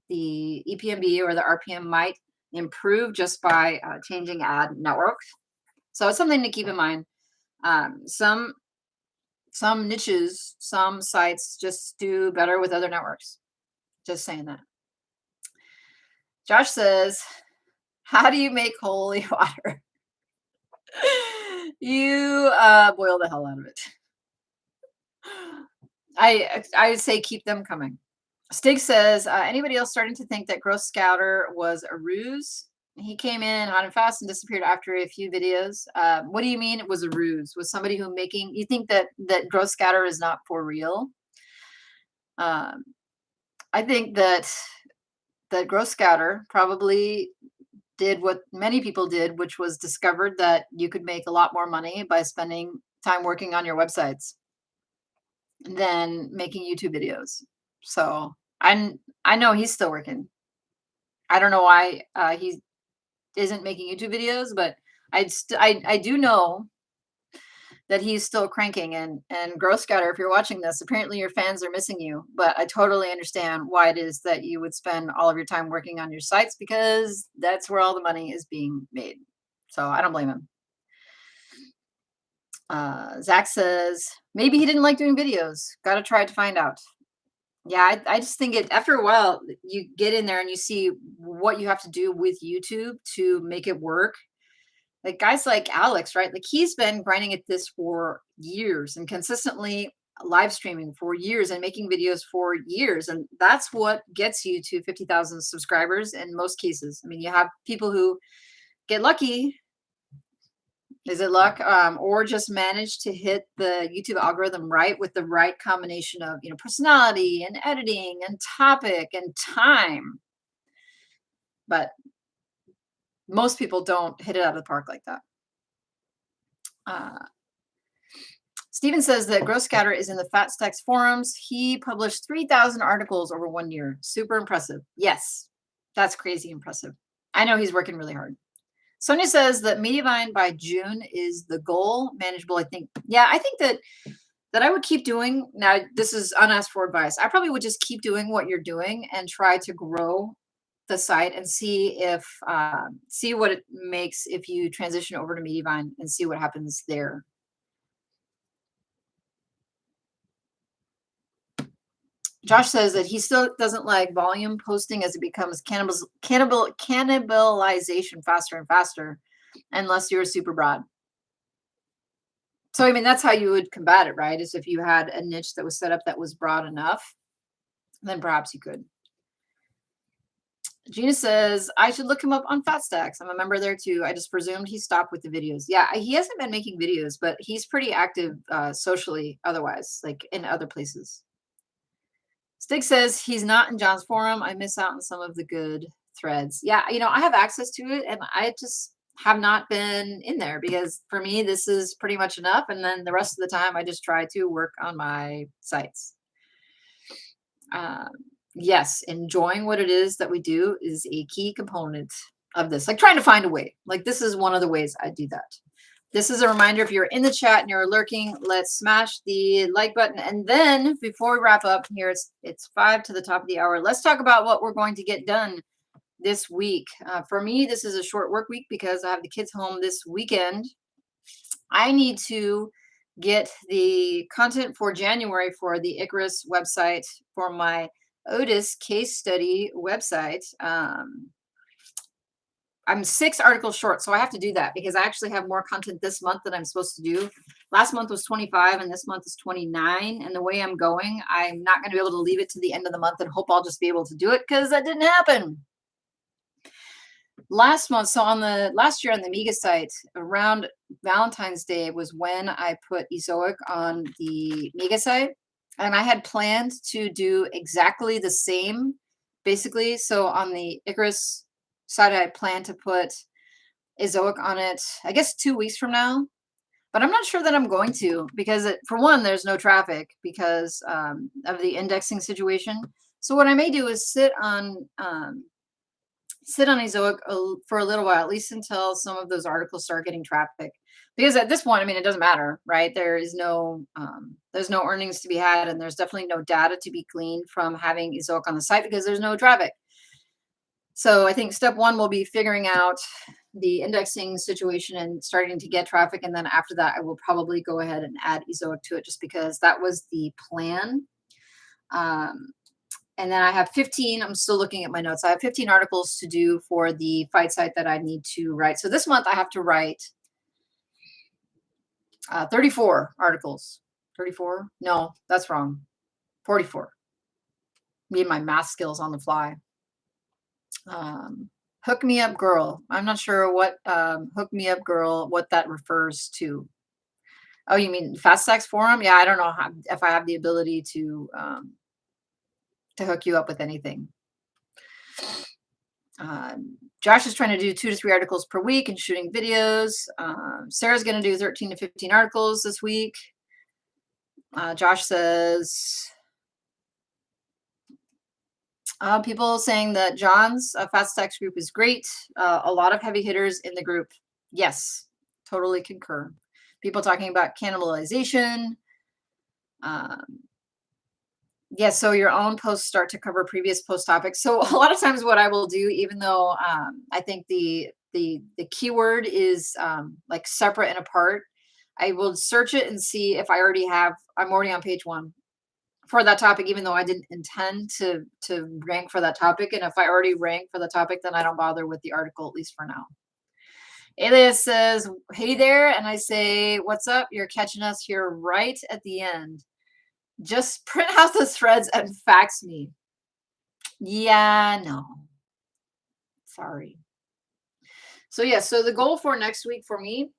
the EPMB or the RPM might improve just by changing ad networks. So it's something to keep in mind. Some niches, some sites just do better with other networks. Just saying that. Josh says, "How do you make holy water?" You boil the hell out of it. I would say keep them coming. Stig says, anybody else starting to think that Gross Scouter was a ruse? He came in hot and fast and disappeared after a few videos. What do you mean it was a ruse? Was somebody who making, you think that Gross Scouter is not for real? Um, I think that Gross Scouter probably did what many people did, which was discovered that you could make a lot more money by spending time working on your websites than making YouTube videos. So I know he's still working. I don't know why he isn't making YouTube videos, but I do know that he's still cranking. And Growth Scouter, if you're watching this, apparently your fans are missing you. But I totally understand why it is that you would spend all of your time working on your sites, because that's where all the money is being made. So I don't blame him. Zach says maybe he didn't like doing videos. Got to try to find out. Yeah, I just think it after a while you get in there and you see what you have to do with YouTube to make it work. Like guys like Alex, right? Like he's been grinding at this for years and consistently live streaming for years and making videos for years. And that's what gets you to 50,000 subscribers in most cases. I mean, you have people who get lucky. Is it luck? Or just manage to hit the YouTube algorithm right with the right combination of, personality and editing and topic and time. But most people don't hit it out of the park like that. Steven says that Gross Scatter is in the Fat Stacks forums. He published 3,000 articles over 1 year. Super impressive. Yes, that's crazy impressive. I know he's working really hard. Sonia says that Mediavine by June is the goal. Manageable, I think. Yeah, I think that I would keep doing. Now, this is unasked for advice. I probably would just keep doing what you're doing and try to grow the site and see what it makes if you transition over to Mediavine and see what happens there. Josh says that he still doesn't like volume posting as it becomes cannibalization faster and faster, unless you're super broad. So, I mean, that's how you would combat it, right? Is if you had a niche that was set up that was broad enough, then perhaps you could. Gina says, I should look him up on Fat Stacks. I'm a member there too. I just presumed he stopped with the videos. Yeah, he hasn't been making videos, but he's pretty active socially otherwise, like in other places. Stig says he's not in John's forum. I miss out on some of the good threads. Yeah, I have access to it and I just have not been in there because for me, this is pretty much enough. And then the rest of the time, I just try to work on my sites. Yes, enjoying what it is that we do is a key component of this. Like trying to find a way. Like this is one of the ways I do that. This is a reminder, if you're in the chat and you're lurking, let's smash the like button. And then before we wrap up here, it's 5 to the top of the hour. Let's talk about what we're going to get done this week. For me, this is a short work week because I have the kids home this weekend. I need to get the content for January for the Icarus website for my Otis case study website. I'm 6 articles short, so I have to do that because I actually have more content this month than I'm supposed to do. Last month was 25 and this month is 29. And the way I'm going, I'm not going to be able to leave it to the end of the month and hope I'll just be able to do it because that didn't happen. Last month, so last year on the Mega site, around Valentine's Day was when I put Ezoic on the Mega site. And I had planned to do exactly the same, basically. So on the Icarus decided I plan to put Azoic on it, I guess 2 weeks from now. But I'm not sure that I'm going to because for one, there's no traffic because of the indexing situation. So what I may do is sit on Azoic for a little while, at least until some of those articles start getting traffic. Because at this point, I mean, it doesn't matter, right? There's no earnings to be had, and there's definitely no data to be gleaned from having Azoic on the site because there's no traffic. So I think step one will be figuring out the indexing situation and starting to get traffic. And then after that, I will probably go ahead and add Ezoic to it just because that was the plan. And then I have 15, I'm still looking at my notes. I have 15 articles to do for the fight site that I need to write. So this month I have to write 34 articles. 34? No, that's wrong. 44. Me and my math skills on the fly. Hook me up girl. I'm not sure what hook me up girl, what that refers to. Oh, you mean fast sex forum? Yeah, I don't know if I have the ability to hook you up with anything. Josh is trying to do 2 to 3 articles per week and shooting videos. Sarah's going to do 13 to 15 articles this week. Josh says, people saying that John's fast sex group is great. A lot of heavy hitters in the group. Yes, totally concur. People talking about cannibalization. Yes, so your own posts start to cover previous post topics. So a lot of times what I will do, even though I think the keyword is like separate and apart, I will search it and see if I'm already on page 1 for that topic, even though I didn't intend to rank for that topic. And if I already rank for the topic, then I don't bother with the article, at least for now. Elias says, hey there. And I say, what's up? You're catching us here right at the end. Just print out the threads and fax me. Yeah, no. Sorry. So yeah, so the goal for next week for me,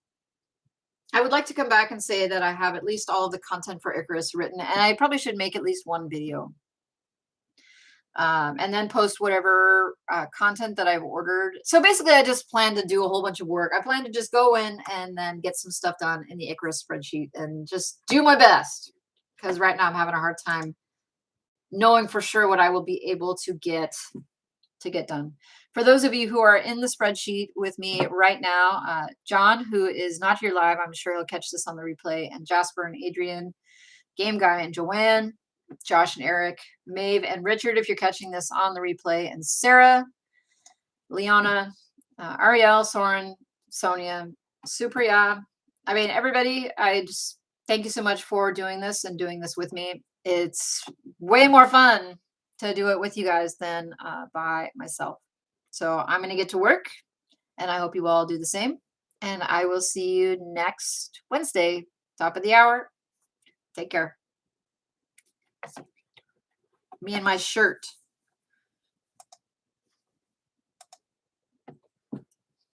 I would like to come back and say that I have at least all of the content for Icarus written, and I probably should make at least 1 video. And then post whatever content that I've ordered. So basically, I just plan to do a whole bunch of work. I plan to just go in and then get some stuff done in the Icarus spreadsheet and just do my best. Because right now I'm having a hard time knowing for sure what I will be able to get done. For those of you who are in the spreadsheet with me right now, John, who is not here live, I'm sure he'll catch this on the replay, and Jasper and Adrian, Game Guy and Joanne, Josh and Eric, Maeve and Richard, if you're catching this on the replay, and Sarah, Leona, Ariel, Soren, Sonia, Supriya. I mean, everybody, I just thank you so much for doing this and doing this with me. It's way more fun to do it with you guys than by myself. So I'm going to get to work, and I hope you all do the same. And I will see you next Wednesday, top of the hour. Take care. Me and my shirt.